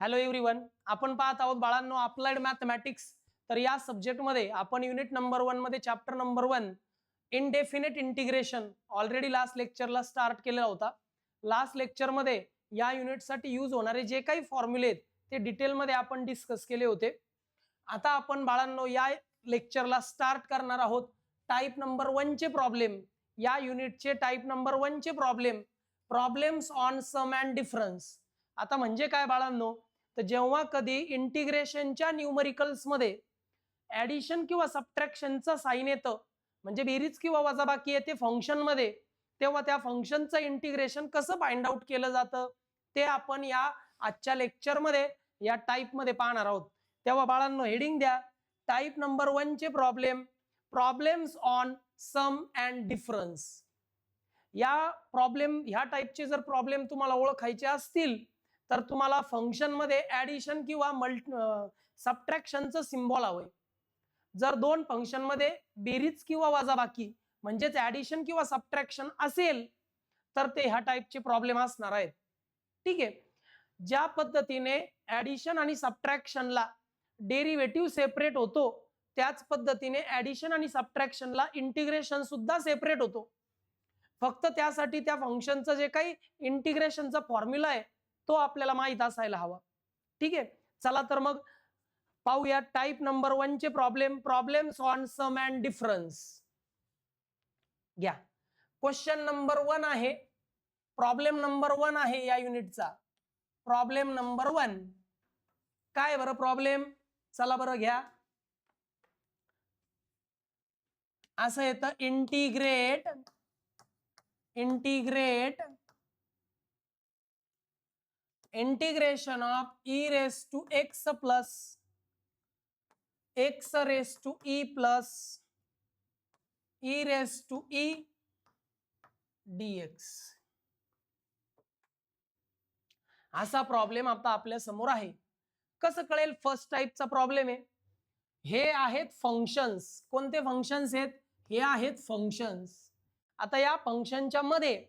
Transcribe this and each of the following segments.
Hello everyone, आपण पाहत आहोत बाळांनो अप्लाइड मॅथमॅटिक्स. तर या सब्जेक्टमध्ये आपण युनिट नंबर 1 मध्ये chapter number 1 indefinite integration already last लेक्चरला स्टार्ट केलेला होता. लास्ट लेक्चरमध्ये या युनिटसाठी यूज होणारे जे काही फॉर्म्युले आहेत ते डिटेलमध्ये आपण डिस्कस केले होते. आता आपण बाळांनो या लेक्चरला स्टार्ट करणार आहोत टाइप नंबर 1 चे प्रॉब्लेम. या युनिटचे टाइप नंबर 1 चे problems on sum and difference. आता म्हणजे काय बाळांनो, तर जेव्हा कधी इंटिग्रेशनच्या न्यूमरिकल्स मध्ये ऍडिशन किंवा सबट्रॅक्शनचं साइन येतं, म्हणजे बेरीज किंवा वजाबाकी येते फंक्शन मध्ये, तेव्हा त्या फंक्शनचं इंटिग्रेशन कसं फाइंड आउट केलं जातं ते आपण या आजच्या लेक्चर मध्ये या टाइप मध्ये पाहणार आहोत. तेव्हा बाळांनो हेडिंग द्या टाइप नंबर 1 चे problems on sum and difference. ह्या टाइपचे जर प्रॉब्लेम तुम्हाला ओळखायचे असतील तर तुम्हाला फंक्शन मध्ये ऍडिशन किंवा सबट्रॅक्शनचं सिम्बॉल हवंय. जर दोन फंक्शन मध्ये बेरीज किंवा वजाबाकी म्हणजेच ऍडिशन किंवा सबट्रॅक्शन असेल तर ते ह्या टाइपचे प्रॉब्लेम असणार आहेत. ठीक आहे. ज्या पद्धतीने ऍडिशन आणि सबट्रॅक्शनला डेरिव्हेटिव्ह सेपरेट होतो त्याच पद्धतीने ऍडिशन आणि सबट्रॅक्शनला इंटिग्रेशन सुद्धा सेपरेट होतो. फक्त त्यासाठी त्या फंक्शनचं जे काही इंटिग्रेशनचा फॉर्म्युला आहे तो आपल्याला माहित असायला हवा. ठीक आहे. चला तर मग पाहूया टाइप नंबर 1 चे problems on sum and difference. घ्या क्वेश्चन नंबर 1 आहे, प्रॉब्लेम नंबर 1 आहे या युनिटचा. प्रॉब्लेम नंबर 1 काय बरं प्रॉब्लेम, चला बरं घ्या. असं येतं integrate integration of e raised to x plus x raised to e plus e raised to e dx. असा प्रॉब्लेम आता आपल्या समोर आहे. कसं कळेल फर्स्ट टाइपचा प्रॉब्लेम आहे. हे आहेत फंक्शन्स. कोणते फंक्शन्स आहेत? हे आहेत फंक्शन्स. आता या फंक्शनच्या मध्ये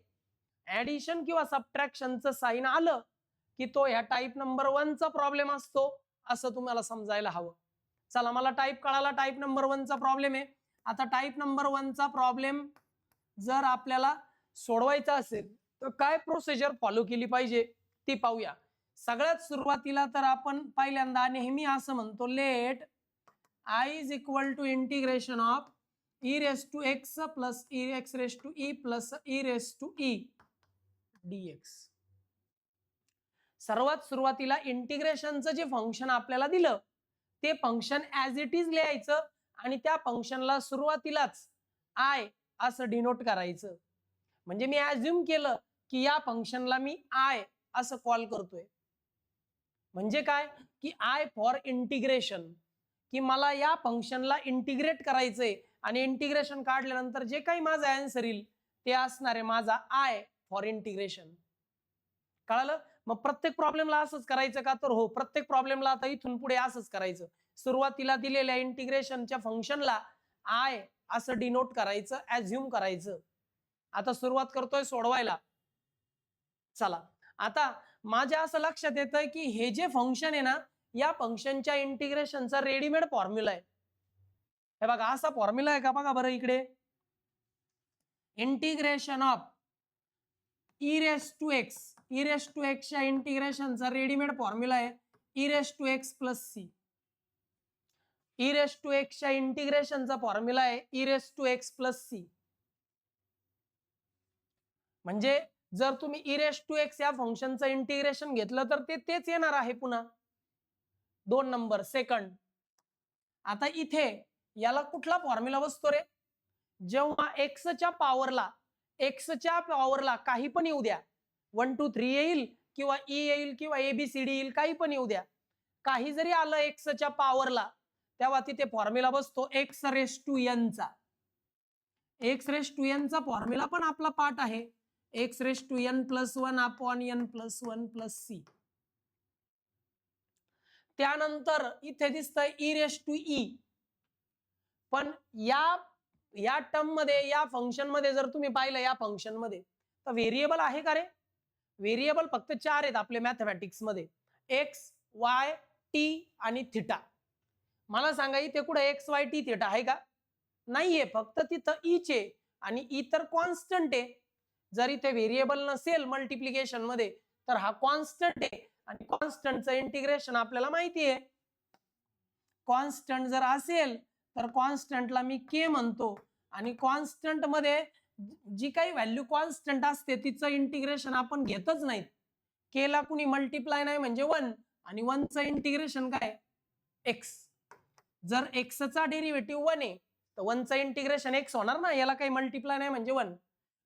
ऍडिशन किंवा सबट्रॅक्शनचं साइन आलं की तो ह्या टाइप नंबर 1 चा प्रॉब्लेम असतो असं तुम्हाला समजायला हवं. चला मला टाइप कळाला, टाइप नंबर 1 चा प्रॉब्लेम आहे. आता टाइप नंबर 1 चा प्रॉब्लेम जर आपल्याला सोडवायचा असेल तर काय प्रोसिजर फॉलो केली पाहिजे ती पाहूया. सगळ्यात सुरुवातीला तर आपण पहिल्यांदा नेहमी असं म्हणतो late I is equal to integration of e raised to x plus x raised to e plus e raised to e dx. सर्वात सुरुवातीला इंटिग्रेशनचं जे फंक्शन आपल्याला दिलं ते फंक्शन ऍज इट इज लिहायचं आणि त्या फंक्शनला सुरुवातीलाच आय असं डिनोट करायचं. म्हणजे मी ऍज्युम केलं की या फंक्शनला मी आय असं कॉल करतोय. म्हणजे काय की आय फॉर इंटिग्रेशन, की मला या फंक्शनला इंटिग्रेट करायचंय आणि इंटिग्रेशन काढल्यानंतर जे काही माझा आन्सर येईल ते असणार आहे माझा आय फॉर इंटिग्रेशन. कळालं? मग प्रत्येक प्रॉब्लेमला असंच करायचं का? तर हो, प्रत्येक प्रॉब्लेमला आता इथून पुढे असंच करायचं. सुरुवातीला दिलेल्या इंटिग्रेशनच्या फंक्शनला आय असं डिनोट करायचं, ऍज्युम करायचं. आता सुरुवात करतोय सोडवायला. चला आता माझ्या असं लक्षात येतंय की हे जे फंक्शन आहे ना या फंक्शनच्या इंटिग्रेशनचा रेडीमेड फॉर्म्युला आहे. हे बघा असा फॉर्म्युला आहे का? बघा बरं इकडे, integration of e raised to x च्या इंटिग्रेशनचा रेडीमेड फॉर्म्युला आहे e raised to x plus c. e raised to x च्या इंटिग्रेशनचा फॉर्म्युला आहे e raised to x plus c. म्हणजे जर तुम्ही e raised to x या फंक्शनचं इंटिग्रेशन घेतलं तर ते तेच येणार आहे पुन्हा. 2 नंबर सेकंड. आता इथे याला कुठला फॉर्म्युला बसतो रे? जेव्हा एक्सच्या पावरला काही पण येऊ द्या, 1 2 3 येईल किंवा ई येईल किंवा एबीसीडी येईल, काही पण येऊ द्या, काही जरी आलं एक्सच्या पॉवरला तेव्हा तिथे फॉर्म्युला बसतो एक्स रेस टू एन चा. एक्स रेस टू एन चा फॉर्म्युला पण आपला पार्ट आहे x raise to n plus 1 upon n plus 1 plus C. त्यानंतर इथे दिसतंय ई रेस टू ई. पण या टर्म मध्ये, या फंक्शन मध्ये जर तुम्ही पाहिलं या फंक्शन मध्ये तर व्हेरिएबल आहे का रे? व्हेरिएबल फक्त 4 आहेत आपले मॅथमॅटिक्स मध्ये, एक्स वाय टी आणि थिटा. मला सांगा इथे कुठे एक्स वाय टी थिटा आहे का? नाहीये, फक्त तिथं ईच आहे आणि ई तर कॉन्स्टंट आहे. जर इथे व्हेरिएबल नसेल मल्टिप्लिकेशन मध्ये तर हा कॉन्स्टंट आहे आणि कॉन्स्टंटचं इंटिग्रेशन आपल्याला माहिती आहे. कॉन्स्टंट जर असेल तर कॉन्स्टंटला मी के म्हणतो आणि कॉन्स्टंट मध्ये जी काही व्हॅल्यू कॉन्स्टंट असते तिचं इंटिग्रेशन आपण घेतच नाहीत. के ला कुणी मल्टिप्लाय नाही म्हणजे 1 आणि 1 चं इंटिग्रेशन काय एक्स. जर एक्स चा डेरिव्हेटिव्ह 1 आहे तर 1 चं इंटिग्रेशन एक्स होणार ना, याला काही मल्टिप्लाय नाही म्हणजे 1.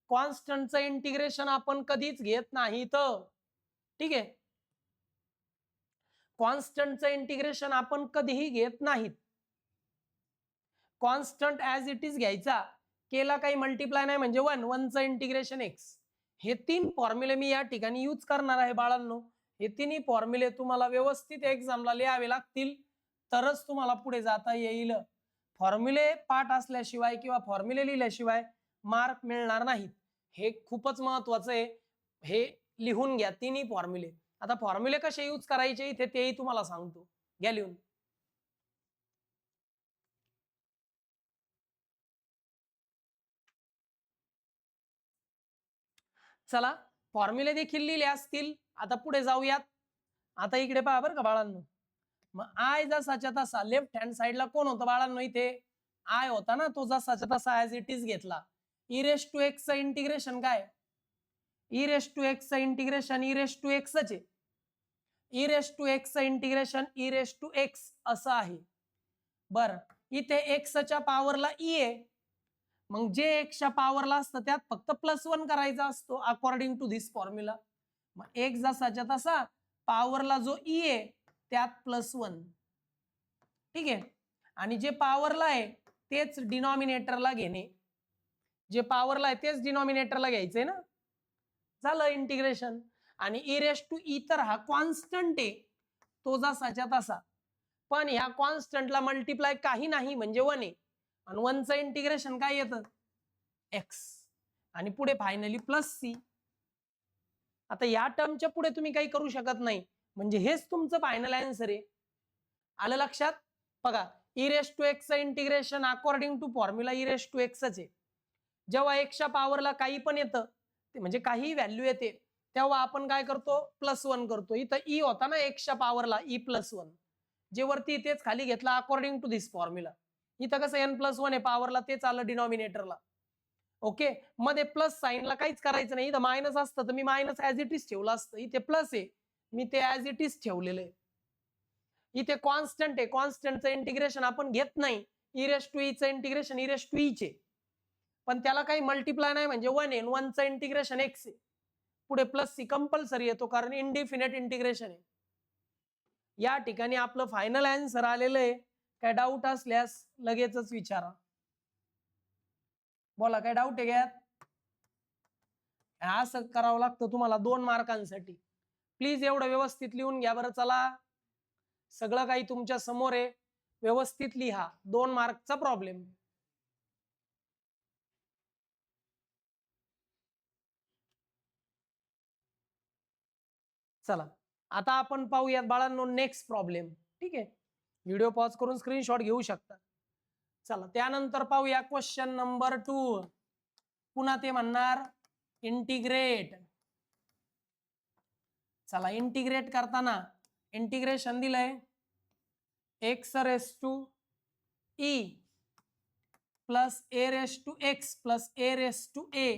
कॉन्स्टंटचं इंटिग्रेशन आपण कधीच घेत नाही तर, ठीक आहे. कॉन्स्टंटचं इंटिग्रेशन आपण कधीही घेत नाहीत. कॉन्स्टंट ऍज इट इज घ्यायचा, केला काही मल्टिप्लाय नाही म्हणजे 1, 1 चं इंटिग्रेशन एक्स. हे 3 फॉर्म्युले मी या ठिकाणी यूज करणार आहे बाळांनो. हे तिन्ही फॉर्म्युले तुम्हाला व्यवस्थित एक्झामला लिहावे लागतील तरच तुम्हाला पुढे जाता येईल. फॉर्म्युले पाठ असल्याशिवाय किंवा फॉर्म्युले लिहिल्याशिवाय मार्क मिळणार नाहीत. हे खूपच महत्वाचं आहे. हे लिहून घ्या तिन्ही फॉर्म्युले. आता फॉर्म्युले कसे यूज करायचे इथे तेही तुम्हाला सांगतो, घ्या लिहून. चला फॉर्म्युले देखील लिहिले असतील. आता पुढे जाऊयात. आता इकडे पहा बरं का बाळांनो, मग आय जसाच्या तसा लेफ्ट हँड साइडला कोण होतं बाळांनो? इथे आय होता ना, तो जसाच्या तसा ऍज इट इज घेतला. ई रेस टू एक्स चं इंटिग्रेशन काय? ई रेस टू एक्स चं integration e raise to x चे. ई रेस टू एक्स चं integration e raise to x असं आहे. बर, इथे एक्सच्या पॉवरला ई आहे, मग जे एक्सच्या पॉवरला असतं त्यात फक्त +1 करायचा असतो अकॉर्डिंग टू धिस फॉर्म्युला. मग एक्स जसाच्या तसा पॉवरला जो ई आहे त्यात +1, ठीक आहे. आणि जे पॉवरला आहे तेच डिनॉमिनेटरला घेणे. जे पॉवरला आहे तेच डिनॉमिनेटरला घ्यायचंय ना. झालं इंटिग्रेशन. आणि ई रेस टू ई तर हा कॉन्स्टंट आहे, तो जसाच्या तसा. पण ह्या कॉन्स्टंटला मल्टिप्लाय काही नाही म्हणजे 1 आहे. आणि 1 चं इंटिग्रेशन काय येतं? एक्स. आणि पुढे फायनली +c. आता या टर्मच्या पुढे तुम्ही काही करू शकत नाही, म्हणजे हेच तुमचं फायनल आन्सर आहे. आलं लक्षात? बघा, ई रेस टू एक्स चं integration according to formula e raise to x आहे. जेव्हा एक्सच्या पॉवरला काही पण येतं म्हणजे काही व्हॅल्यू येते तेव्हा आपण काय करतो? +1 करतो. इथं ई होता ना एक्सच्या पॉवरला, ई +1. जे वरती तेच खाली घेतला अकॉर्डिंग टू धिस फॉर्म्युला. इथं कसं n+1 आहे पॉवरला, तेच आलं डिनॉमिनेटरला. ओके, मध्ये प्लस साइनला काहीच करायचं नाही. इथं मायनस असतं तर मी मायनस ऍज इट इज ठेवलं असतं. इथे प्लस आहे, मी ते ऍज इट इज ठेवलेलं आहे. इथे कॉन्स्टंट आहे, कॉन्स्टंटचं इंटिग्रेशन आपण घेत नाही. ई रेस टू ई चं integration e raise to e चे, पण त्याला काही मल्टिप्लाय नाही म्हणजे 1 आहे. 1 चं इंटिग्रेशन एक्स आहे. पुढे +c कंपल्सरी येतो कारण इनडिफिनिट इंटिग्रेशन आहे. या ठिकाणी आपलं फायनल आन्सर आलेलं आहे. काय डाऊट असल्यास लगेचच विचारा. बोला, काय डाऊट आहे का? असं करावं लागतं तुम्हाला 2 मार्कांसाठी. प्लीज एवढं व्यवस्थित लिहून घ्या बरं. चला, सगळं काही तुमच्या समोर आहे, व्यवस्थित लिहा. 2 मार्कचा प्रॉब्लेम. चला आता आपण पाहूयात बाळांनो नेक्स्ट प्रॉब्लेम. ठीक आहे, व्हिडिओ पॉज करून स्क्रीनशॉट घेऊ शकता. चला त्यानंतर पाहूया क्वेश्चन नंबर 2. पुन्हा ते म्हणणार इंटिग्रेट. चला इंटिग्रेट करताना इंटिग्रेशन दिलंय x raise to e plus a raise to x plus a raise to a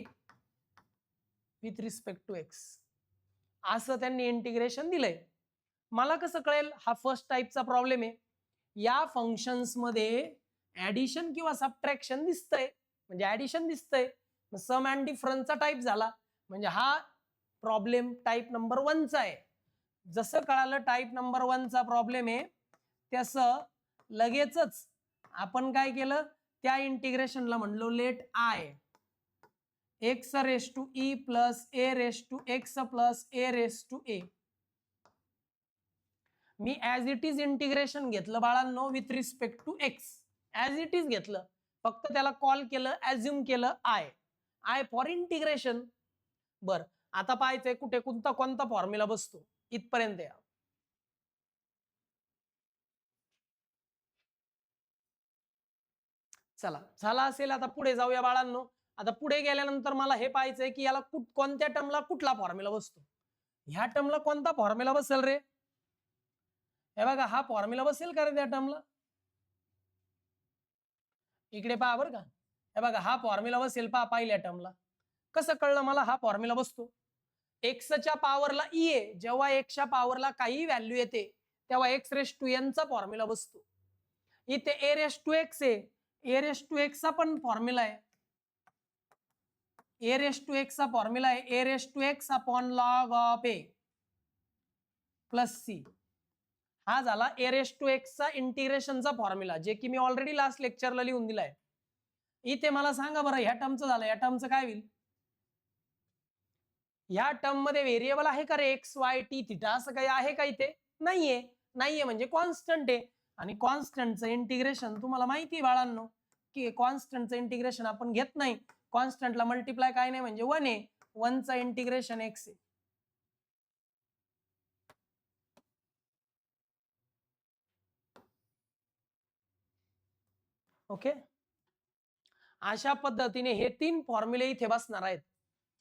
with respect to x, असं त्यांनी इंटिग्रेशन दिलंय. मला कसं कळेल? हा फर्स्ट टाइपचा प्रॉब्लेम आहे. या फंक्शन्स मध्ये ऍडिशन किंवा सबट्रॅक्शन दिसतंय, म्हणजे ऍडिशन दिसतंय, सम अँड डिफरन्सचा टाइप झाला म्हणजे हा प्रॉब्लेम टाइप नंबर 1 चा आहे. जसं कळालं टाइप नंबर 1 चा प्रॉब्लेम आहे तसं लगेचच आपण काय केलं? त्या इंटिग्रेशनला म्हणलो let I x raise to e plus a raise to x plus a raise to a. मी ऍज इट इज इंटिग्रेशन घेतलं बाळांनो with respect to x. As it is घेतलं, फक्त त्याला कॉल केलं, ऍज्युम केलं आय. I for integration. बर, आता पाहायचंय कुठे कोणता फॉर्म्युला बसतो. इथपर्यंत या. चला झाला असेल. आता पुढे जाऊया बाळांनो. आता पुढे गेल्यानंतर मला हे पाहायचंय की याला कोणत्या टर्मला कुठला फॉर्म्युला बसतो. ह्या टर्मला कोणता फॉर्म्युला बसेल रे? हे बघा, हा फॉर्म्युला बसेल का रे त्या टर्मला? इकडे पहा बरं का. हे बघा, हा फॉर्म्युला बसेल पहा पहिल्या टर्मला. कसं कळलं मला हा फॉर्म्युला बसतो? एक्सच्या पॉवरला ई आहे. जेव्हा एक्सच्या पॉवरला काही व्हॅल्यू येते तेव्हा एक्स रेस टू एन चा फॉर्म्युला बसतो. इथे ए रेस टू एक्स आहे. ए रेस टू एक्स चा पण फॉर्म्युला आहे. ए रेस टू एक्स चा फॉर्म्युला आहे A raise to X upon log of A plus C. हा झाला ए रेस टू एक्स चा इंटिग्रेशनचा फॉर्म्युला, जे की मी ऑलरेडी लास्ट लेक्चरला लिहून दिलाय. इथे मला सांगा बरं, ह्या टर्मचं झालं, या टर्मचं काय होईल? या टर्म मध्ये व्हेरिएबल आहे का रे? एक्स वाय टी थिटा असं काही आहे का इथे? नाहीये. नाहीये म्हणजे कॉन्स्टंट आहे. आणि कॉन्स्टंटचं इंटिग्रेशन तुम्हाला माहिती आहे बाळांनो, की कॉन्स्टंटचं इंटिग्रेशन आपण घेत नाही. कॉन्स्टंटला मल्टिप्लाय काय नाही म्हणजे 1 आहे. 1 चं इंटिग्रेशन एक्स आहे. ओके, अशा पद्धतीने हे 3 फॉर्म्युले इथे बसणार आहेत.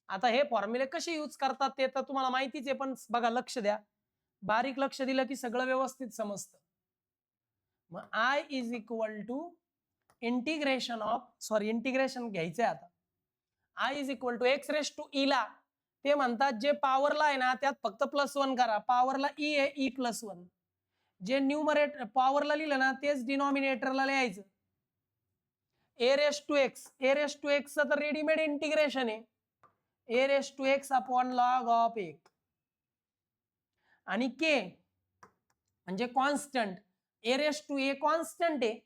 आता हे फॉर्म्युले कसे यूज करतात ते तर तुम्हाला माहितीच आहे, पण बघा लक्ष द्या. बारीक लक्ष दिलं की सगळं व्यवस्थित समजतं. मग I is equal to integration घ्यायचंय आता. I is equal to x raise to e ला ते म्हणतात जे पॉवरला आहे ना त्यात फक्त +1 करा. पॉवरला ई आहे, ई +1. जे न्यूमरेटर पॉवरला लिहिलं ना तेच डिनॉमिनेटरला लिहायचं. A raise to X, A raise to X तर रेडीमेड इंटिग्रेशन आहे. A raise to X upon log of A. आणि के म्हणजे constant. A raise to A constant आहे,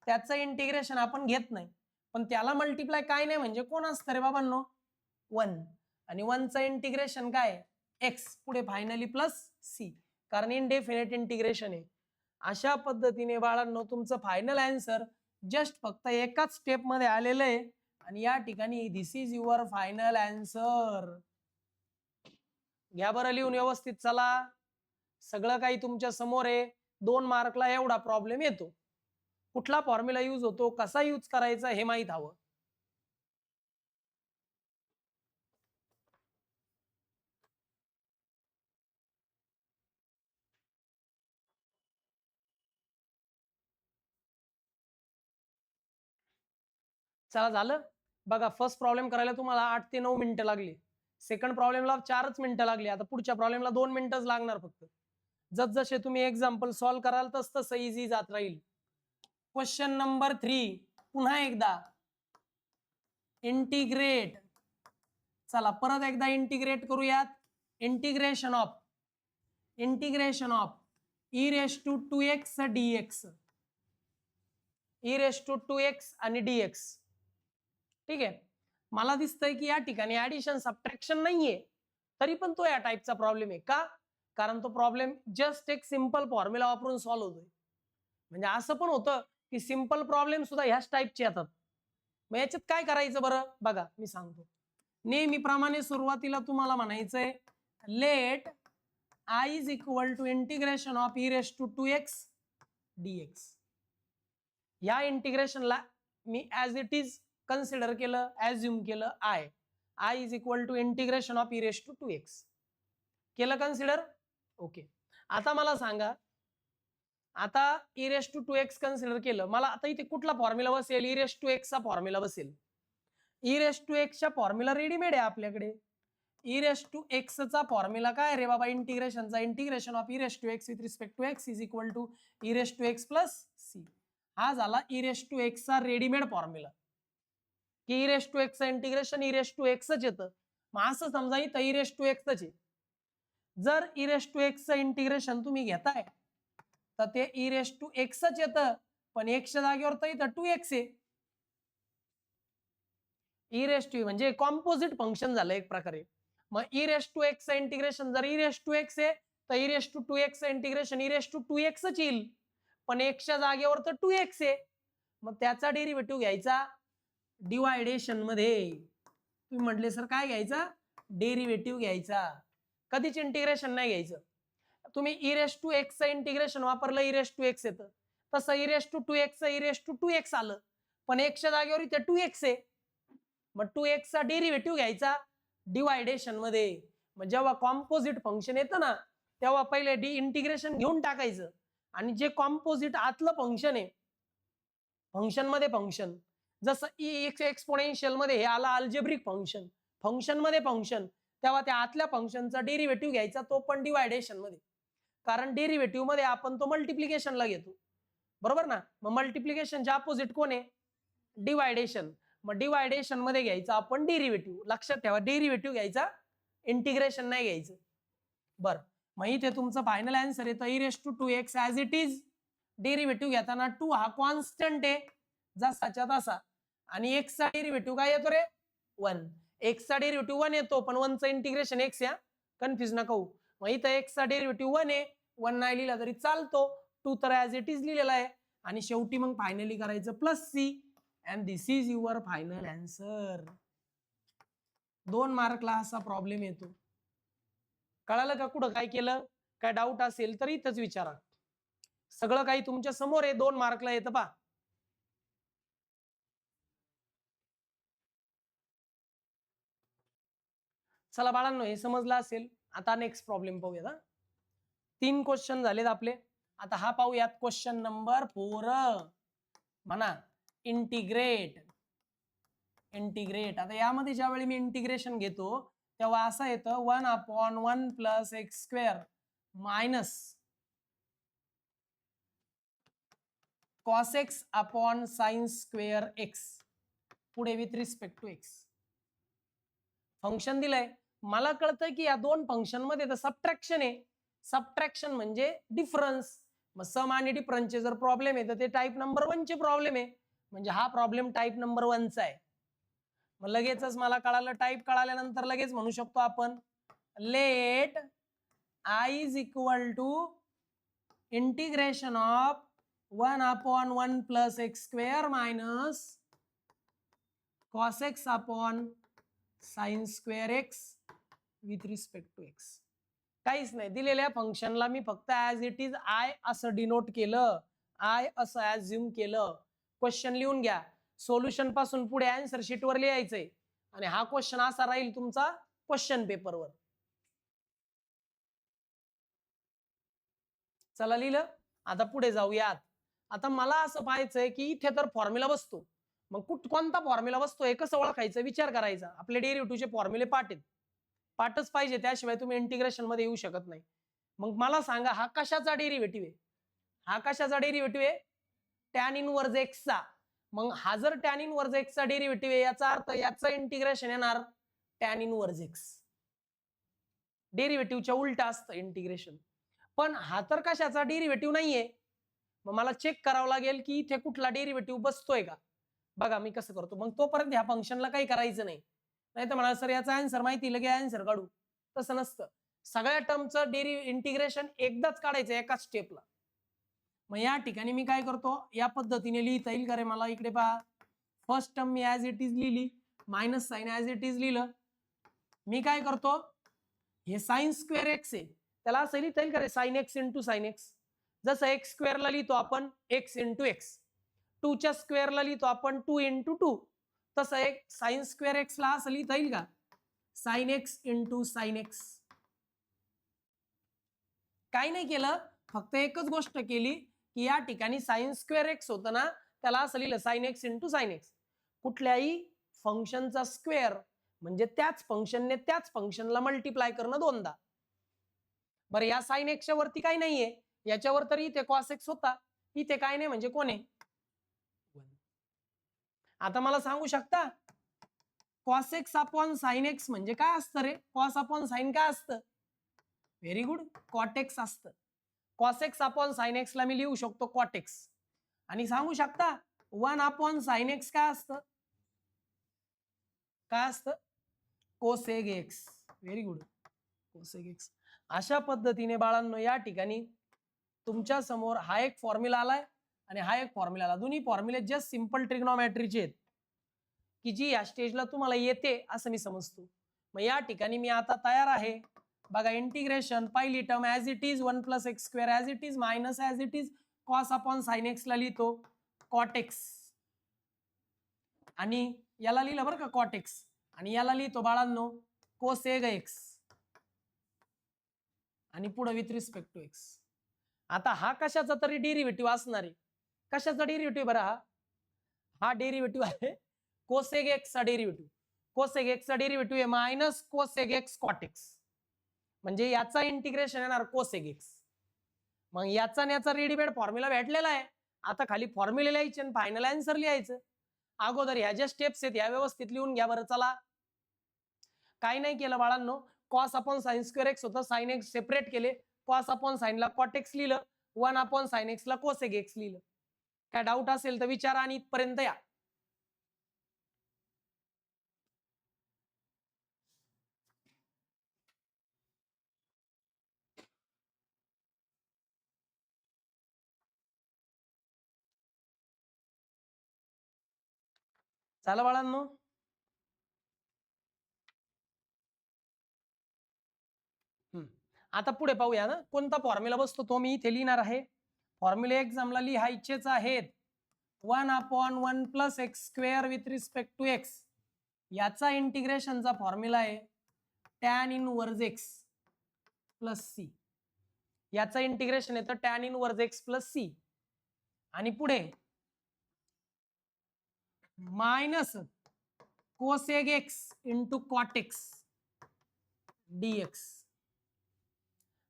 त्याचं इंटिग्रेशन आपण घेत नाही. पण त्याला मल्टिप्लाय काय नाही म्हणजे कोण असतं रे बाबांनो? 1. आणि 1 चं इंटिग्रेशन काय? एक्स पुढे फायनली प्लस सी, कारण इनडेफिनेट इंटिग्रेशन आहे. अशा पद्धतीने बाळांनो तुमचं फायनल आन्सर जस्ट फक्त एकाच स्टेप मध्ये आलेलं आहे. आणि या ठिकाणी दिस इज युअर फायनल आन्सर. घ्या बरं लिहून व्यवस्थित. चला, सगळं काही तुमच्या समोर आहे. 2 मार्कला एवढा प्रॉब्लेम येतो. कुठला फॉर्म्युला यूज होतो, कसा यूज करायचा हे माहित हवं. चला झालं. बघा, फर्स्ट प्रॉब्लेम करायला तुम्हाला 8 ते 9 मिनिटं लागली. सेकंड प्रॉब्लेमला 4च मिनिटं लागली. आता पुढच्या प्रॉब्लेमला 2 मिनिटच लागणार फक्त. जसजसे तुम्ही एक्झाम्पल सॉल्व्ह कराल तसं इझी जात राहील. क्वेश्चन नंबर 3 पुन्हा एकदा इंटिग्रेट. चला परत एकदा इंटिग्रेट करूयात. Integration of e raise to 2x dx. E raise to 2x आणि dx. ठीक आहे. मला दिसतंय की या ठिकाणी ऍडिशन सबट्रॅक्शन नाहीये, तरी पण तो या टाईपचा प्रॉब्लेम आहे. का? कारण तो प्रॉब्लेम जस्ट एक सिंपल फॉर्म्युला वापरून सॉल्व्ह होतोय. म्हणजे असं पण होतं की सिंपल प्रॉब्लेम सुद्धा ह्याच टाईपचे येतात. मग याच्यात काय करायचं बरं? बघा मी सांगतो. नेहमीप्रमाणे सुरुवातीला तुम्हाला म्हणायचंय let I is equal to integration of e raise to 2x dx. या इंटिग्रेशनला मी ऍज इट इज कन्सिडर केलं, ऍज्युम केलं. I is equal to integration of e raise to 2x केलं कन्सिडर. ओके, आता मला सांगा, आता E raise to 2x consider केलं, मला आता इथे कुठला फॉर्म्युला बसेल? ई रेस टू एक्स चा फॉर्म्युला बसेल. ई रेस टू एक्स चा फॉर्म्युला रेडीमेड आहे आपल्याकडे. ई रेस टू एक्स चा फॉर्म्युला काय रे बाबा? इंटिग्रेशनचा. Integration of e raise to X with respect to X is equal to e raise to x plus C. हा झाला ई रेस टू एक्स चा रेडीमेड फॉर्म्युला. की e raise to X integration e raise to एक्सच येतं. मग असं समजा इथं ई रेस टू एक्सच आहे. जर ई रेस टू एक्सचं इंटिग्रेशन तुम्ही घेताय तर ते ई रेस टू एक्सच येतं, पण एक्सच्या जागेवर तर इथं 2x आहे. ई रेस टू म्हणजे कॉम्पोजिट फंक्शन झालं एक प्रकारे. मग ई रेस टू एक्सचं इंटिग्रेशन जर ई रेस टू एक्स आहे तर e raise to 2x integration e raise to 2xच येईल, पण एक्सच्या जागेवर तर 2x आहे. मग त्याचा डेरिव्हेटिव्ह घ्यायचा डिवायडेशन मध्ये. तुम्ही म्हटले सर काय घ्यायचा? डेरिव्हेटिव्ह घ्यायचा. कधीच इंटिग्रेशन नाही घ्यायचं. तुम्ही ई रेस टू एक्सचं इंटिग्रेशन वापरलं ई रेस टू एक्स येतं, तसं e raise to 2x e raise to 2x आलं पण एक्सच्या जागेवर इथे 2x आहे, मग 2x चा डेरिव्हेटिव्ह घ्यायचा डिवायडेशन मध्ये. मग जेव्हा कॉम्पोजिट फंक्शन येतं ना तेव्हा पहिले इंटिग्रेशन घेऊन टाकायचं, आणि जे कॉम्पोजिट आतलं फंक्शन आहे फंक्शन मध्ये फंक्शन, जसं एक्सपोनेन्शियल मध्ये हे आला अल्जेब्रिक फंक्शन, फंक्शन मध्ये फंक्शन, तेव्हा त्या आतल्या फंक्शनचा डेरिव्हेटिव्ह घ्यायचा तो पण डिवायडेशन मध्ये, कारण डेरिव्हेटिव्ह मध्ये आपण तो मल्टिप्लिकेशनला घेतो, बरोबर ना. मग मल्टिप्लिकेशनच्या अपोजिट कोण आहे? डिवायडेशन. मग डिवायडेशन मध्ये घ्यायचा आपण डेरिव्हेटिव्ह. लक्षात ठेवा, डेरिव्हेटिव्ह घ्यायचा, इंटिग्रेशन नाही घ्यायचं. बरं, मग इथे तुमचं फायनल आन्सर येतं e⁻²x as it is. Derivative घेताना 2 हा कॉन्स्टंट आहे जसाच्या तसा, आणि x चा डेरिव्हेटिव्ह काय येतो रे? 1. x चा डेरिव्हेटिव्ह 1 येतो, पण 1 चं इंटिग्रेशन x या, कन्फ्युज नका होऊ. मग इथं x चा डेरिव्हेटिव्ह 1 आहे, 1 नाही लिहिला तरी चालतो, 2 तर ॲज इट इज लिहिलेला आहे, आणि शेवटी मग फायनली करायचं +c, and this is your final answer. 2 मार्कला असा प्रॉब्लेम येतो. कळालं का कुठं काय केलं? काय डाऊट असेल तर इथंच विचारा. सगळं काही तुमच्या समोर आहे, 2 मार्कला येतं पा. चला बाळांनो, हे समजलं असेल. आता नेक्स्ट प्रॉब्लेम पाहूया. 3 क्वेश्चन झालेत आपले. आता हा पाहूयात क्वेश्चन नंबर 4. म्हणा इंटिग्रेट. आता यामध्ये ज्यावेळी मी इंटिग्रेशन घेतो तेव्हा असं येतं 1/1 + x² minus cos x upon sin² x पुढे with respect to x. Function दिलंय, मला कळतंय की या 2 फंक्शन मध्ये तर सबट्रॅक्शन आहे. सबट्रॅक्शन म्हणजे डिफरन्स. मग सम आणि डिफरन्सचे जर प्रॉब्लेम आहे तर ते टाइप नंबर 1 चे प्रॉब्लेम आहे, म्हणजे हा प्रॉब्लेम टाइप नंबर 1 चा आहे. मग लगेचच मला कळालं, टाइप कळाल्यानंतर लगेच म्हणू शकतो आपण let I is equal to integration of 1/1 + x² minus cos x upon sin² x with respect to x. काहीच नाही, दिलेल्या फंक्शनला मी फक्त ॲज इट इज I असं डिनोट केलं, I असं ॲज्युम केलं. क्वेश्चन लिहून घ्या, सोल्युशन पासून पुढे आन्सर शीट वर लिहायचंय, आणि हा क्वेश्चन असा राहील तुमचा क्वेश्चन पेपरवर. चला लिहिलं, आता पुढे जाऊयात. आता मला असं पाहायचंय की इथे तर फॉर्म्युला बसतो, मग कोणता फॉर्म्युला बसतोय कसं ओळखायचं, विचार करायचा. आपले डेरिव्हेटिव्हचे फॉर्म्युले पाठ आहेत, पाठच पाहिजे, त्याशिवाय तुम्ही इंटिग्रेशन मध्ये येऊ शकत नाही. मग मला सांगा हा कशाचा डेरिव्हेटिव्ह आहे? हा कशाचा डेरिव्हेटिव्ह आहे? टॅन इनव्हर्स x चा. मग हा जर टॅन इनव्हर्स x चा डेरिव्हेटिव्ह आहे, याचा अर्थ याचं इंटिग्रेशन येणार टॅन इनव्हर्स x. डेरिव्हेटिव्हच्या उलट असतं इंटिग्रेशन. पण हा तर कशाचा डेरिव्हेटिव्ह नाहीये, मग मला चेक करावं लागेल की इथे कुठला डेरिव्हेटिव्ह बसतोय का. बघा मी कसं करतो, मग तोपर्यंत ह्या फंक्शनला काही करायचं नाही. नाही तर म्हणा सर याचा आन्सर माहिती, लगे आन्सर काढू, तसं नसतं. सगळ्या टर्मचं इंटिग्रेशन एकदाच काढायचं एकाच स्टेपला. मग या ठिकाणी मी काय करतो, या पद्धतीने लिहिता येईल का रे मला? इकडे पहा, फर्स्ट टर्म मी ॲज इट इज लिहिली, minus sign as it is लिहिलं. मी काय करतो, हे sin² x आहे त्याला असं लिहिता येईल का रे? sin x × sin x. जसं x² ला लिहितो आपण x × x, 2 च्या स्क्वेअर ला लिहितो आपण 2 × 2, तसं एक sin² x ला असं लिहिता येईल का? sin x × sin x. काही नाही केलं, फक्त एकच गोष्ट केली की या ठिकाणी sin² x होतं ना, त्याला असं लिहिलं sin x × sin x. कुठल्याही फंक्शनचा स्क्वेअर म्हणजे त्याच फंक्शनने त्याच फंक्शनला मल्टिप्लाय करणं 2दा. बरं, या sin x च्या वरती काही नाहीये, याच्यावर तरी इथे cos x होता, इथे काय नाही म्हणजे कोण आहे? 1. आता मला सांगू शकता cos x upon sin x म्हणजे काय असतं रे? cos अपॉन sin काय असतं? व्हेरी गुड, cot x असतं. cos x upon sin x ला मी लिहू शकतो cot x. आणि सांगू शकता 1 अपॉन sin x काय असतं? काय असतं? cosec x. Very good, cosec x. अशा पद्धतीने बाळांनो या ठिकाणी तुमच्या समोर हा एक फॉर्म्युला आलाय आणि हा एक फॉर्म्युला आला. दोन्ही फॉर्म्युले जस्ट सिंपल ट्रिग्नोमेट्रीचे आहेत की जी या स्टेजला तुम्हाला येते असं मी समजतो. मग या ठिकाणी मी आता तयार आहे. बघा, इंटिग्रेशन पहिली term as it is 1 + x² as it is minus as it is cos upon sin x ला लिहितो cot x. आणि याला लिहिलं बरं का कॉट एक्स, आणि याला लिहितो बाळांनो कोसेग एक्स, आणि पुढे विथ रिस्पेक्ट टू एक्स. आता हा कशाचा तरी डेरिव्हेटिव्ह असणार आहे. कशाचा डेरिव्हेटिव्ह बरं? हा डेरिव्हेटिव्ह आहे कोसेग एक्स चा डेरिव्हेटिव्ह. कोसेग एक्स चा डेरिव्हेटिव्ह आहे minus cosec x cot x, म्हणजे याचा इंटिग्रेशन येणार कोसेग एक्स. मग याचा आणि याचा रेडीमेड फॉर्म्युला भेटलेला आहे. आता खाली फॉर्म्युला लिहायचे आणि फायनल आन्सर लिहायचं. अगोदर ह्या ज्या स्टेप्स आहेत ह्या व्यवस्थित लिहून घ्या बरं. चला, काही नाही केलं बाळांनो, cos upon sine square x होतं, साइन एक्स सेपरेट केले, कॉस अपॉन साइनला कॉट एक्स लिहिलं, 1 अपॉन साइन एक्स ला कोसेग एक्स लिहिलं. काय डाऊट असेल तर विचारा आणि इथपर्यंत या. चला बाळांनो, आता पुढे पाहूया ना कोणता फॉर्म्युला बसतो तो मी इथे लिहिणार आहे. फॉर्म्युले एक्झामला लिहायचेच आहेत. 1/1 plus x square with respect to x, याचा इंटिग्रेशनचा फॉर्म्युला आहे tan inverse x plus c. याचा इंटिग्रेशन येतं tan inverse x plus c, आणि पुढे minus cosec x into cot x dx,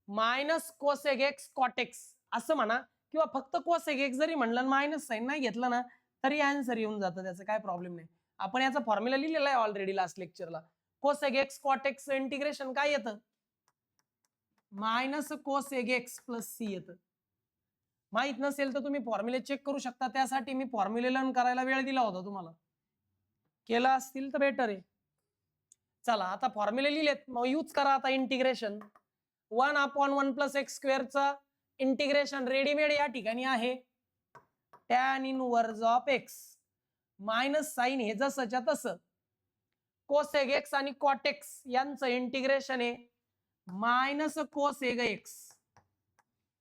minus cosec x cot x असं म्हणा, किंवा फक्त कोसेग एक्स जरी म्हणलं मायनस साइन नाही घेतलं ना तरी आन्सर येऊन जातं, त्याचं काय प्रॉब्लेम नाही. आपण याचा फॉर्म्युला लिहिलेला आहे ऑलरेडी लास्ट लेक्चरला. Cosec x cot x integration काय येतं? Minus cosec x plus c येतं. माहित नसेल तर तुम्ही फॉर्म्युले चेक करू शकता, त्यासाठी मी फॉर्म्युले लर्न करायला वेळ दिला होता तुम्हाला, केला असतील तर बेटर आहे. चला आता फॉर्म्युले लिहिलेत, मग यूज करा आता इंटिग्रेशन. 1/1 प्लस एक्स स्क्वेअरचा इंटिग्रेशन रेडीमेड या ठिकाणी आहे tan inverse of x minus sine हे जसंच्या तसं कोसेग एक्स आणि कॉट एक्स यांचं इंटिग्रेशन आहे मायनस कोसेग एक्स,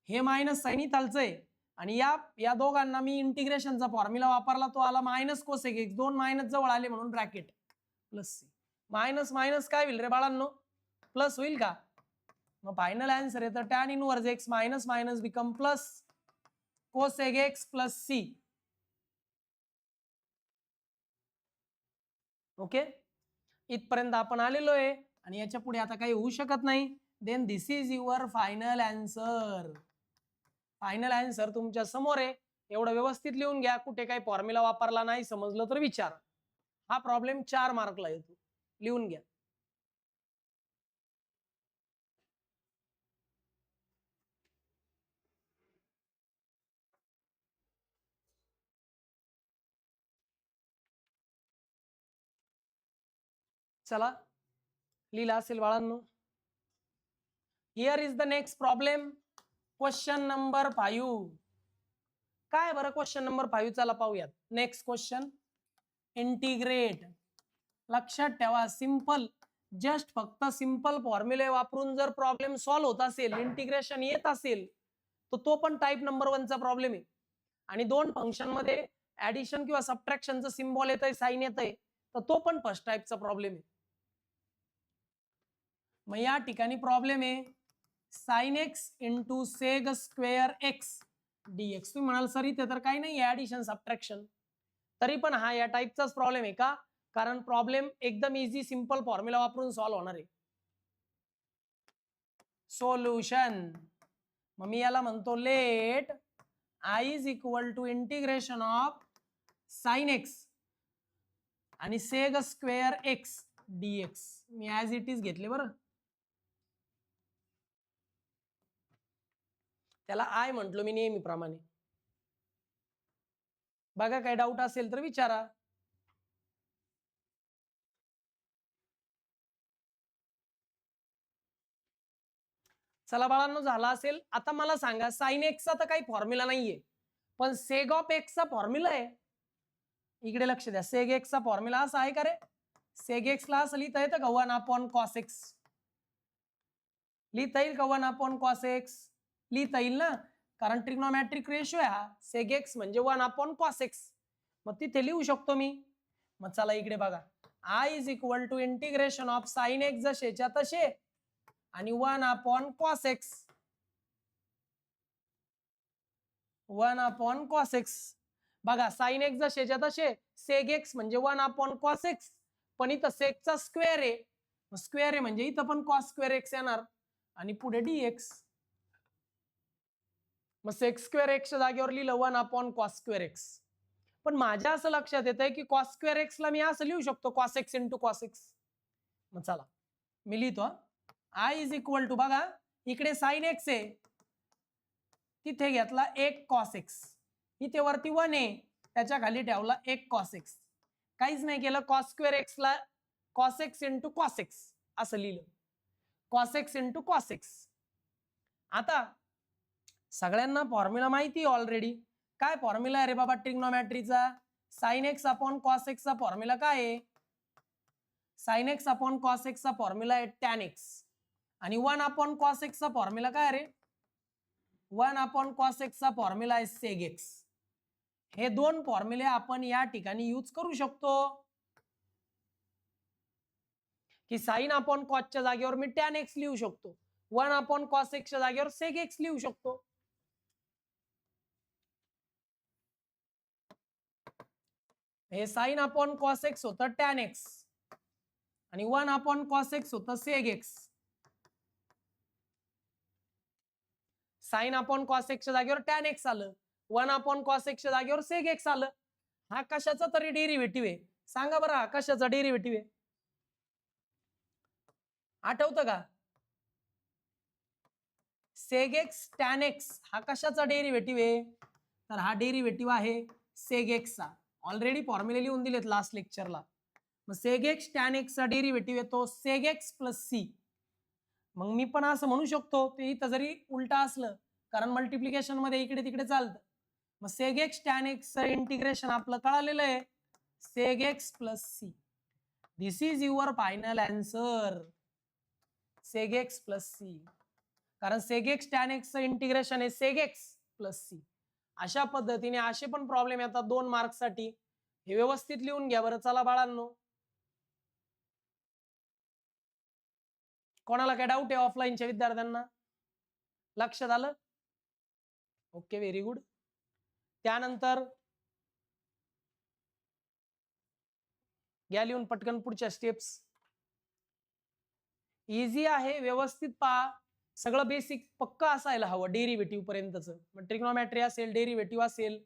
हे मायनस साइन इथालचं आहे, आणि या दोघांना मी इंटिग्रेशनचा फॉर्म्युला वापरला, तो आला मायनस कोसेग एक्स, दोन मायनस जवळ आले म्हणून bracket plus c. Minus minus काय होईल रे बाळांनो? प्लस होईल का? मग फायनल आन्सर येतं tan inverse x minus minus become plus cosec x plus c. Okay, इथपर्यंत आपण आलेलो आहे, आणि याच्या पुढे आता काही होऊ शकत नाही. Then this is your final answer. Final answer तुमच्या समोर आहे, एवढं व्यवस्थित लिहून घ्या. कुठे काही फॉर्म्युला वापरला नाही समजलं तर विचार. हा प्रॉब्लेम 4 मार्कला येतो, लिहून घ्या. चला, लिहिला असेल बाळांनो. Here is the next problem, question number 5. काय बरं क्वेश्चन नंबर 5? चला पाहूयात. Next question, integrate. लक्षात ठेवा, सिंपल, जस्ट फक्त सिंपल फॉर्म्युले वापरून जर प्रॉब्लेम सॉल्व्ह होत असेल, इंटिग्रेशन येत असेल, तर तो पण टाइप नंबर 1 चा प्रॉब्लेम आहे. आणि दोन फंक्शन मध्ये ऍडिशन किंवा सबट्रॅक्शनचं सिम्बॉल येतंय, साइन येतंय, तर तो पण फर्स्ट टाइपचा प्रॉब्लेम आहे. मग या ठिकाणी प्रॉब्लेम आहे sine x into sec square x dx. तुम्ही म्हणाल सर इथे तर काही नाही ऍडिशन सबट्रॅक्शन, तरी पण हा या टाइपचाच प्रॉब्लेम आहे का? कारण प्रॉब्लेम एकदम इझी सिंपल फॉर्म्युला वापरून सॉल्व्ह होणार आहे. सोल्युशन, मग मी याला म्हणतो let I is equal to integration of sine x आणि सेग स्क्वेअर एक्स डीएक्स. मी ऍज इट इज घेतले बरं, त्याला आय म्हटलो मी नेहमीप्रमाणे. बघा काही डाऊट असेल तर विचारा. चला बाळांनो, झाला असेल. आता मला सांगा, साइन एक्सचा तर काही फॉर्म्युला नाहीये, पण सेग ऑफ एक्सचा फॉर्म्युला आहे. इकडे लक्ष द्या, सेग एक्सचा फॉर्म्युला असा आहे का रे? सेग एक्सला असं लिहिता येतं का 1/cos x? लिहिता येईल का 1/cos x? लिहिता येईल ना, कारण ट्रिग्नोमॅट्रिक रेशियो आहे हा. सेग एक्स म्हणजे 1/cos x, मग तिथे लिहू शकतो मी. मग चला इकडे बघा, I is equal to integration of sine x जसेच्या तसे आणि 1 कॉस एक्स, 1 कॉस एक्स. बघा साइन एक्स जसेच्या तसे, सेग एक्स म्हणजे 1 कॉस एक्स, पण इथं सेकचा स्क्वेअर आहे, स्क्वेअर आहे म्हणजे इथं पण कॉस स्क्वेअर एक्स येणार आणि पुढे डीएक्स. मग सेक स्क्वेअर एक्सच्या जागेवर लिहिलं 1 कॉस स्क्वेअर एक्स. पण माझ्या असं लक्षात येत आहे की कॉस स्क्वेअर एक्सला मी असं लिहू शकतो, cos x into cos x. मग चला मी लिहितो, आय इज इक्वल टू, बघा इकडे साइन एक्स आहे, तिथे घेतला 1 कॉस एक्स, इथे वरती 1 आहे त्याच्या खाली ठेवला 1 कॉस एक्स, काहीच नाही केलं, कॉस स्क्वेअर एक्सला cos x into cos x असं लिहिलं, cos x into cos x. आता सगळ्यांना फॉर्म्युला माहिती ऑलरेडी. काय फॉर्म्युला आहे रे बाबा ट्रिग्नोमॅट्रीचा? साइन एक्स अपॉन कॉस एक्सचा फॉर्म्युला काय आहे? साइन एक्स अपॉन कॉस एक्सचा फॉर्म्युला आहे टॅन एक्स, आणि 1 कॉस एक्सचा फॉर्म्युला काय रे? 1 कॉस एक्सचा फॉर्म्युला आहे सेग एक्स. हे दोन फॉर्म्युले आपण या ठिकाणी यूज करू शकतो की साइन अपॉन कॉसच्या जागेवर मी टॅन एक्स लिहू शकतो, 1 कॉस एक्सच्या जागेवर सेग एक्स लिहू शकतो. हे साइन अपॉन कॉस एक्स होतं टॅन एक्स आणि 1 कॉस एक्स होतं सेग एक्स. साइन अपॉन कॉस एक्सच्या जागेवर टॅन एक्स आलं, 1 कॉस एक्सच्या जागेवर सेग एक्स आलं. हा कशाचा तरी डेरिव्हेटिव्ह आहे, सांगा बरं हा कशाचा डेरिव्हेटिव्ह आहे? आठवतं का? सेग एक्स टॅन एक्स हा कशाचा डेरिव्हेटिव्ह आहे? तर हा डेरिव्हेटिव्ह आहे सेग एक्सचा. ऑलरेडी फॉर्म्युले लिहून दिलेत लास्ट लेक्चरला. मग सेग एक्स टॅन एक्सचा डेरिव्हेटिव्ह येतो सेग एक्स प्लस सी. मग मी पण असं म्हणू शकतो, ते इथं जरी उलटा असलं कारण मल्टिप्लिकेशन मध्ये इकडे तिकडे चालतं. मग सेग एक्स टॅन एक्सचं इंटिग्रेशन आपलं कळालेलं आहे, sec x plus C. This is your final answer, sec x plus C. कारण सेग एक्स टॅन एक्सचं इंटिग्रेशन आहे सेग एक्स प्लस सी. अशा पद्धतीने असे पण प्रॉब्लेम येतात 2 मार्क्ससाठी. हे व्यवस्थित लिहून घ्या बरं. चला बाळांनो, कोणाला काय डाऊट आहे ऑफलाईनच्या विद्यार्थ्यांना? लक्षात आलं? Okay, very good. त्यानंतर घ्या लिहून पटकन पुढच्या स्टेप्स. इझी आहे, व्यवस्थित पहा. सगळं बेसिक पक्का असायला हवं डेरिव्हेटिव्ह पर्यंतचं. मग ट्रिग्नोमॅट्री असेल, डेरिव्हेटिव्ह असेल,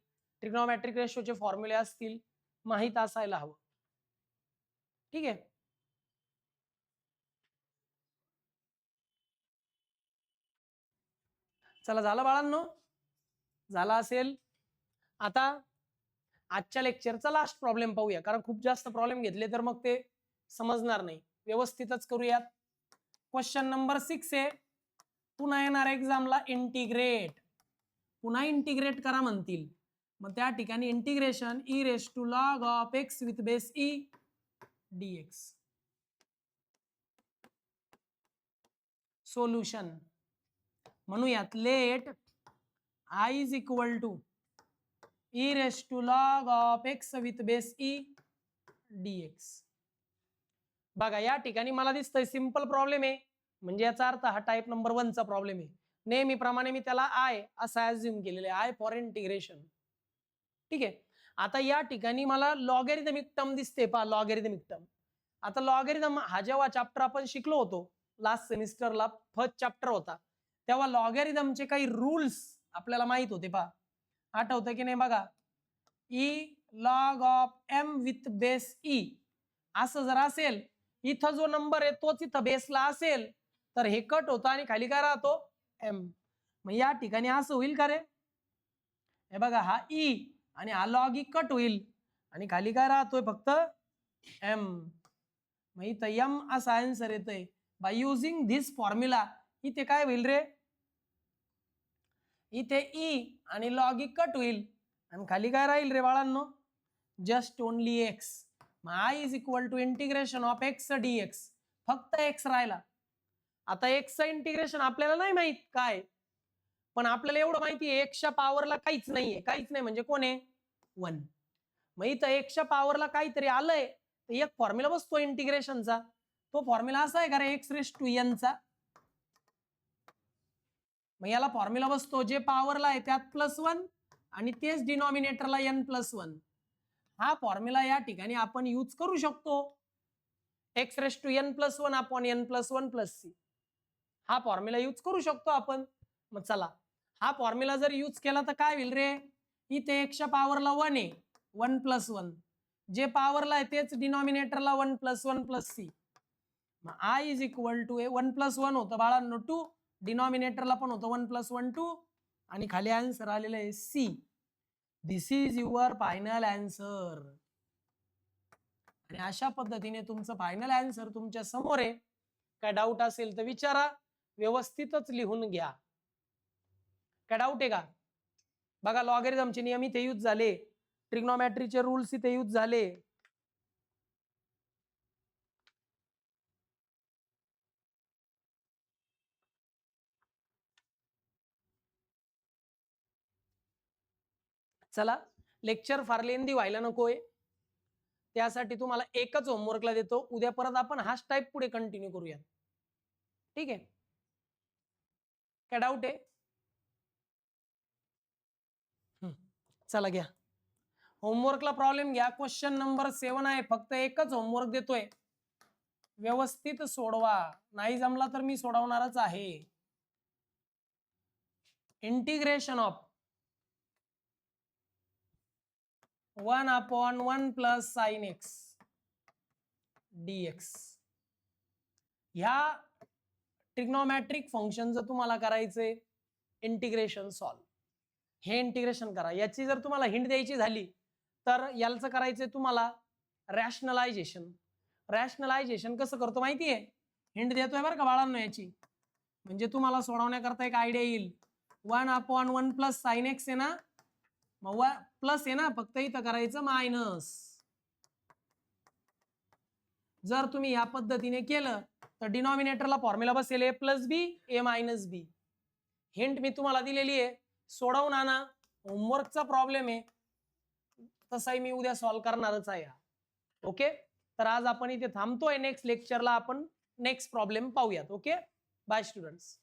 ट्रिग्नोमॅट्रिक रेशोचे फॉर्म्युले असतील, माहित असायला हवं. ठीक आहे. चला झालं बाळांनो? झाला असेल. आता आजच्या लेक्चरचा लास्ट प्रॉब्लेम पाहूया, कारण खूप जास्त प्रॉब्लेम घेतले तर मग ते समजणार नाही. व्यवस्थितच करूयात. क्वेश्चन नंबर 6 आहे. पुन्हा येणार एक्झामला इंटिग्रेट, पुन्हा इंटिग्रेट करा म्हणतील. मग त्या ठिकाणी integration e raise to log of x with base e dx. Solution म्हणूयात, let I is equal to e raise to log of x with base e dx. बघा या ठिकाणी मला दिसतंय सिंपल प्रॉब्लेम आहे, म्हणजे याचा अर्थ हा टाइप नंबर 1 चा प्रॉब्लेम आहे. नेहमीप्रमाणे मी त्याला आय असा अज्युम केलेलं आहे, आय फॉर इंटिग्रेशन. ठीक आहे. आता या ठिकाणी मला लॉगॅरिथमिक टर्म दिसते, पहा लॉगॅरिथमिक टर्म. आता लॉगॅरिथम हा जेव्हा चॅप्टर आपण शिकलो होतो लास्ट सेमिस्टरला, फर्स्ट चॅप्टर होता, तेव्हा लॉगॅरिथमचे काही रूल्स आपल्याला माहित होते. पहा आठवतं की नाही? बघा, e log of M with base e असं जर असेल, इथं जो नंबर आहे तोच इथं बेसला असेल, तर हे कट होतं आणि खाली काय राहतो? एम. मग या ठिकाणी असं होईल का रे? हे बघा, हा ई आणि हा लॉग ई कट होईल आणि खाली काय राहतोय? फक्त एम. मग इथं एम असा आन्सर येतोय. बाय युजिंग धिस फॉर्म्युला इथे काय होईल रे? इथे ई आणि लॉग ई कट होईल आणि खाली काय राहील रे बाळांनो? Just only x. मग I is equal to integration of x dx. फक्त एक्स राहिला. आता एक्सचं इंटिग्रेशन आपल्याला नाही माहित काय, पण आपल्याला एवढं माहिती आहे एक्सच्या पॉवरला काहीच नाहीये. काहीच नाही म्हणजे कोण आहे? 1. मग इथं एक्सच्या पॉवरला काहीतरी आलंय, तर एक फॉर्म्युला बसतो इंटिग्रेशनचा. तो फॉर्म्युला असा आहे का रे, एक्स रेस टू एन चा. मग याला फॉर्म्युला बसतो जे पॉवरला आहे त्यात +1 आणि तेच डिनॉमिनेटरला n+1. हा फॉर्म्युला या ठिकाणी आपण यूज करू शकतो. X raise to n+1 upon n+1 + c. हा फॉर्म्युला यूज करू शकतो आपण. मग चला, हा फॉर्म्युला जर यूज केला तर काय होईल रे, इथे एक्सच्या पॉवरला 1 आहे, 1+1. जे पॉवरला आहे तेच डिनॉमिनेटरला 1+1 + c. मग i इज इक्वल टू 1+1 होतं बाळांनो 2, डिनॉमिनेटरला पण होतं 1+1 2, आणि खाली आन्सर आलेलं आहे C. This is your final answer. आणि अशा पद्धतीने तुमचं फायनल आन्सर तुमच्या समोर आहे. काय डाऊट असेल तर विचारा, व्यवस्थितच लिहून घ्या. काय डाऊट आहे का? बघा, लॉगॅरिथमचे नियम इथे यूज झाले, ट्रिग्नोमेट्रीचे रूल्स इथे यूज झाले. चला, लेक्चर फार लेंदी व्हायला नकोय, त्यासाठी तुम्हाला एकच होमवर्कला देतो. उद्या परत आपण हाच टाईप पुढे कंटिन्यू करूया. ठीक आहे? काय डाऊट आहे? चला घ्या होमवर्कला प्रॉब्लेम घ्या. क्वेश्चन नंबर 7 आहे, फक्त एकच होमवर्क देतोय, व्यवस्थित सोडवा. नाही जमला तर मी सोडवणारच आहे. Integration of 1/1 + sin x dx. ह्या ट्रिग्नोमॅट्रिक फंक्शनचं तुम्हाला करायचंय इंटिग्रेशन सॉल्व. हे इंटिग्रेशन करा. याची जर तुम्हाला हिंट द्यायची झाली तर याचं करायचंय तुम्हाला रॅशनलायझेशन. रॅशनलायझेशन कसं करतो माहितीये? हिंट देतोय बरं का बाळांनो याची, म्हणजे तुम्हाला सोडवण्याकरता एक आयडिया येईल. 1/1 + sin x आहे ना, मग प्लस आहे ना, फक्त इथं करायचं मायनस. जर तुम्ही या पद्धतीने केलं तर डिनॉमिनेटरला फॉर्म्युला बसेल a + b a - b. Hint मी तुम्हाला दिलेली आहे, सोडवून आणा. होमवर्कचा प्रॉब्लेम आहे, तसाही मी उद्या सॉल्व्ह करणारच आहे. ओके, तर आज आपण इथे थांबतोय. नेक्स्ट लेक्चरला आपण नेक्स्ट प्रॉब्लेम पाहूयात. Okay, bye students.